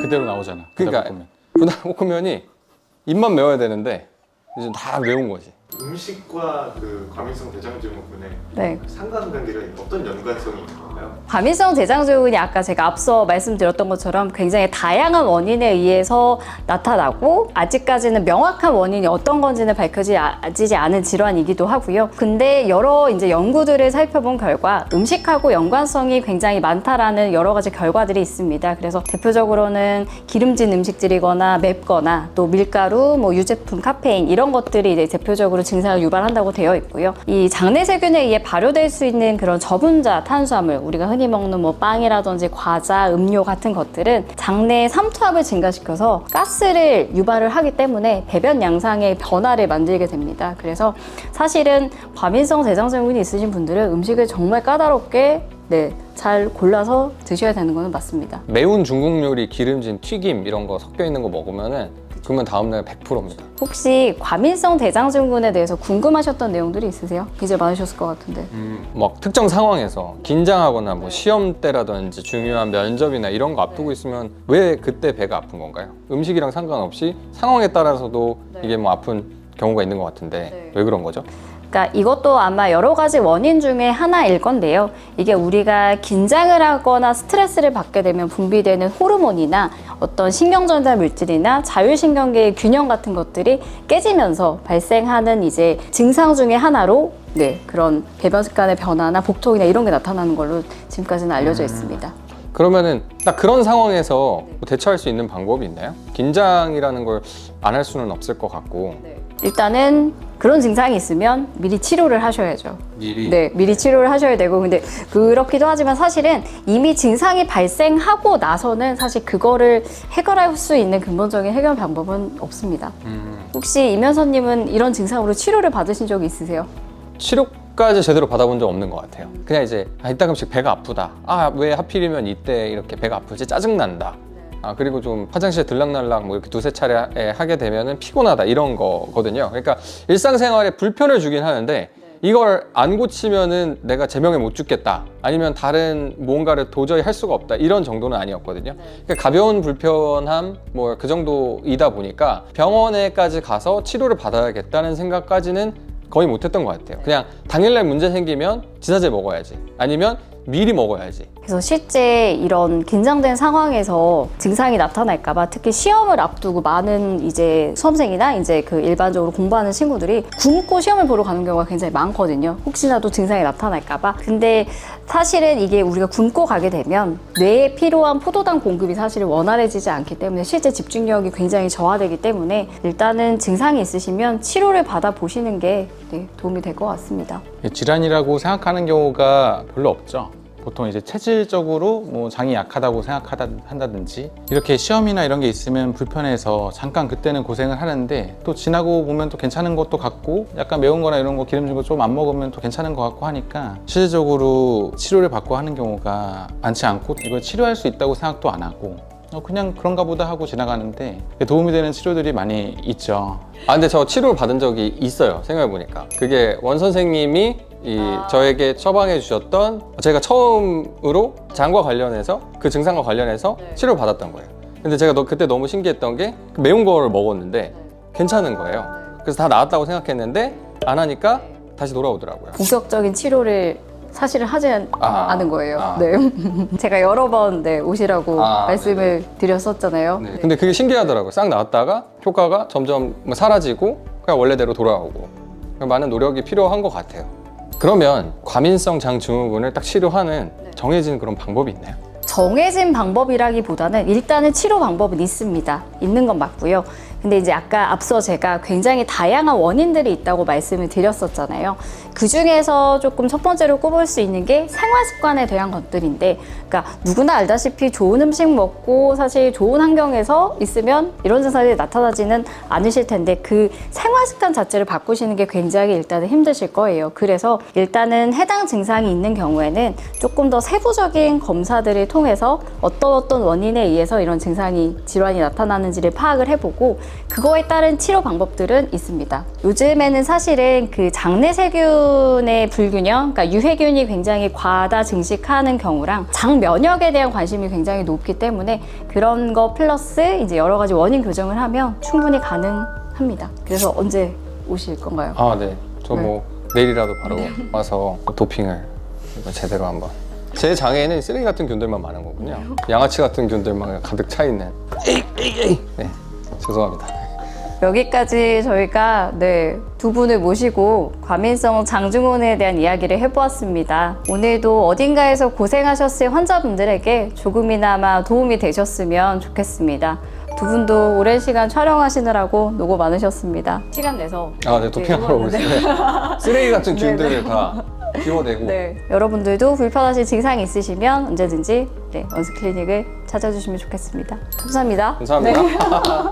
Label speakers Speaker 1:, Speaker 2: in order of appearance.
Speaker 1: 그대로 나오잖아.
Speaker 2: 그러니까 부닭볶음면이 입만 매워야 되는데 이제 다 매운 거지.
Speaker 3: 음식과 그 과민성 대장증후군의
Speaker 4: 네.
Speaker 3: 상관관계가 어떤 연관성이 있는 건가요?
Speaker 4: 과민성 대장증후군이 아까 제가 앞서 말씀드렸던 것처럼 굉장히 다양한 원인에 의해서 나타나고 아직까지는 명확한 원인이 어떤 건지는 밝혀지지 않은 질환이기도 하고요. 근데 여러 이제 연구들을 살펴본 결과 음식하고 연관성이 굉장히 많다라는 여러 가지 결과들이 있습니다. 그래서 대표적으로는 기름진 음식들이거나 맵거나 또 밀가루, 뭐 유제품, 카페인 이런 것들이 이제 대표적으로 증상을 유발한다고 되어 있고요. 이 장내 세균에 의해 발효될 수 있는 그런 저분자 탄수화물, 우리가 흔히 먹는 뭐 빵이라든지 과자, 음료 같은 것들은 장내의 삼투압을 증가시켜서 가스를 유발을 하기 때문에 배변 양상의 변화를 만들게 됩니다. 그래서 사실은 과민성 대장증후군이 있으신 분들은 음식을 정말 까다롭게 잘 골라서 드셔야 되는 거는 맞습니다.
Speaker 2: 매운 중국 요리, 기름진 튀김 이런 거 섞여 있는 거 먹으면은 그러면 다음날 100%입니다.
Speaker 4: 혹시 과민성 대장증후군에 대해서 궁금하셨던 내용들이 있으세요? 굉장히 많으셨을 것 같은데.
Speaker 2: 막 특정 상황에서 긴장하거나 뭐 시험 때라든지 중요한 면접이나 이런 거 앞두고 있으면 왜 그때 배가 아픈 건가요? 음식이랑 상관없이 상황에 따라서도 이게 뭐 아픈 경우가 있는 것 같은데 왜 그런 거죠?
Speaker 4: 그러니까 이것도 아마 여러 가지 원인 중에 하나일 건데요. 이게 우리가 긴장을 하거나 스트레스를 받게 되면 분비되는 호르몬이나 어떤 신경전달 물질이나 자율신경계의 균형 같은 것들이 깨지면서 발생하는 이제 증상 중에 하나로 그런 배변 습관의 변화나 복통이나 이런 게 나타나는 걸로 지금까지는 알려져 있습니다.
Speaker 2: 그러면은 딱 그런 상황에서 뭐 대처할 수 있는 방법이 있나요? 긴장이라는 걸 안 할 수는 없을 것 같고.
Speaker 4: 일단은 그런 증상이 있으면 미리 치료를 하셔야죠. 미리 치료를 하셔야 되고, 근데 그렇기도 하지만 사실은 이미 증상이 발생하고 나서는 사실 그거를 해결할 수 있는 근본적인 해결 방법은 없습니다. 혹시 이면서님은 이런 증상으로 치료를 받으신 적이 있으세요?
Speaker 2: 치료까지 제대로 받아본 적 없는 것 같아요. 그냥 이제 이따금씩 배가 아프다. 왜 하필이면 이때 이렇게 배가 아프지? 짜증난다. 그리고 좀 화장실에 들락날락 뭐 이렇게 두세 차례 하게 되면은 피곤하다 이런 거거든요. 그러니까 일상생활에 불편을 주긴 하는데 이걸 안 고치면은 내가 제명에 못 죽겠다, 아니면 다른 뭔가를 도저히 할 수가 없다, 이런 정도는 아니었거든요. 그러니까 가벼운 불편함 뭐 그 정도이다 보니까 병원에까지 가서 치료를 받아야겠다는 생각까지는 거의 못했던 것 같아요. 그냥 당일날 문제 생기면 지사제 먹어야지, 아니면 미리 먹어야지.
Speaker 4: 그래서 실제 이런 긴장된 상황에서 증상이 나타날까봐, 특히 시험을 앞두고 많은 이제 수험생이나 이제 그 일반적으로 공부하는 친구들이 굶고 시험을 보러 가는 경우가 굉장히 많거든요. 혹시나도 증상이 나타날까봐. 근데 사실은 이게 우리가 굶고 가게 되면 뇌에 필요한 포도당 공급이 사실은 원활해지지 않기 때문에 실제 집중력이 굉장히 저하되기 때문에 일단은 증상이 있으시면 치료를 받아보시는 게 도움이 될 것 같습니다.
Speaker 1: 질환이라고 생각하는 경우가 별로 없죠. 보통 이제 체질적으로 뭐 장이 약하다고 생각한다든지 이렇게 시험이나 이런 게 있으면 불편해서 잠깐 그때는 고생을 하는데 또 지나고 보면 또 괜찮은 것도 같고, 약간 매운 거나 이런 거 기름진 거 좀 안 먹으면 또 괜찮은 것 같고 하니까 실질적으로 치료를 받고 하는 경우가 많지 않고, 이걸 치료할 수 있다고 생각도 안 하고 그냥 그런가 보다 하고 지나가는데 도움이 되는 치료들이 많이 있죠.
Speaker 2: 근데 저 치료를 받은 적이 있어요. 생각해보니까 그게 원 선생님이 저에게 처방해 주셨던, 제가 처음으로 장과 관련해서 그 증상과 관련해서 치료를 받았던 거예요. 근데 제가 그때 너무 신기했던 게 매운 거를 먹었는데 괜찮은 거예요. 그래서 다 나았다고 생각했는데 안 하니까 다시 돌아오더라고요.
Speaker 4: 본격적인 치료를 사실은 하지 않은 거예요. 제가 여러 번 오시라고 말씀을 드렸었잖아요.
Speaker 2: 근데 그게 신기하더라고요. 싹 나왔다가 효과가 점점 사라지고 그냥 원래대로 돌아오고, 많은 노력이 필요한 것 같아요. 그러면 과민성 장증후군을 딱 치료하는 정해진 그런 방법이 있나요?
Speaker 4: 정해진 방법이라기보다는 일단은 치료 방법은 있습니다. 있는 건 맞고요. 근데 이제 아까 앞서 제가 굉장히 다양한 원인들이 있다고 말씀을 드렸었잖아요. 그 중에서 조금 첫 번째로 꼽을 수 있는 게 생활 습관에 대한 것들인데, 그러니까 누구나 알다시피 좋은 음식 먹고 사실 좋은 환경에서 있으면 이런 증상이 나타나지는 않으실 텐데 그 생활 습관 자체를 바꾸시는 게 굉장히 일단은 힘드실 거예요. 그래서 일단은 해당 증상이 있는 경우에는 조금 더 세부적인 검사들을 통해서 어떤 원인에 의해서 이런 질환이 나타나는지를 파악을 해보고, 그거에 따른 치료 방법들은 있습니다. 요즘에는 사실은 그 장내 세균의 불균형, 그러니까 유해균이 굉장히 과다 증식하는 경우랑 장 면역에 대한 관심이 굉장히 높기 때문에 그런 거 플러스 이제 여러 가지 원인 교정을 하면 충분히 가능합니다. 그래서 언제 오실 건가요?
Speaker 2: 아, 네. 저 뭐 내일이라도 바로 와서 도핑을 제대로 한번. 제 장에는 쓰레기 같은 균들만 많은 거군요. 양아치 같은 균들만 가득 차 있는. 네, 죄송합니다.
Speaker 4: 여기까지 저희가 두 분을 모시고 과민성 장증후군에 대한 이야기를 해보았습니다. 오늘도 어딘가에서 고생하셨을 환자분들에게 조금이나마 도움이 되셨으면 좋겠습니다. 두 분도 오랜 시간 촬영하시느라고 노고 많으셨습니다. 시간 내서
Speaker 2: 아, 네, 도핑하러 오겠습니다. 쓰레기 같은 균들을 다 키워내고.
Speaker 4: 네, 여러분들도 불편하신 증상이 있으시면 언제든지 원스클리닉을 찾아주시면 좋겠습니다. 감사합니다.
Speaker 2: 감사합니다.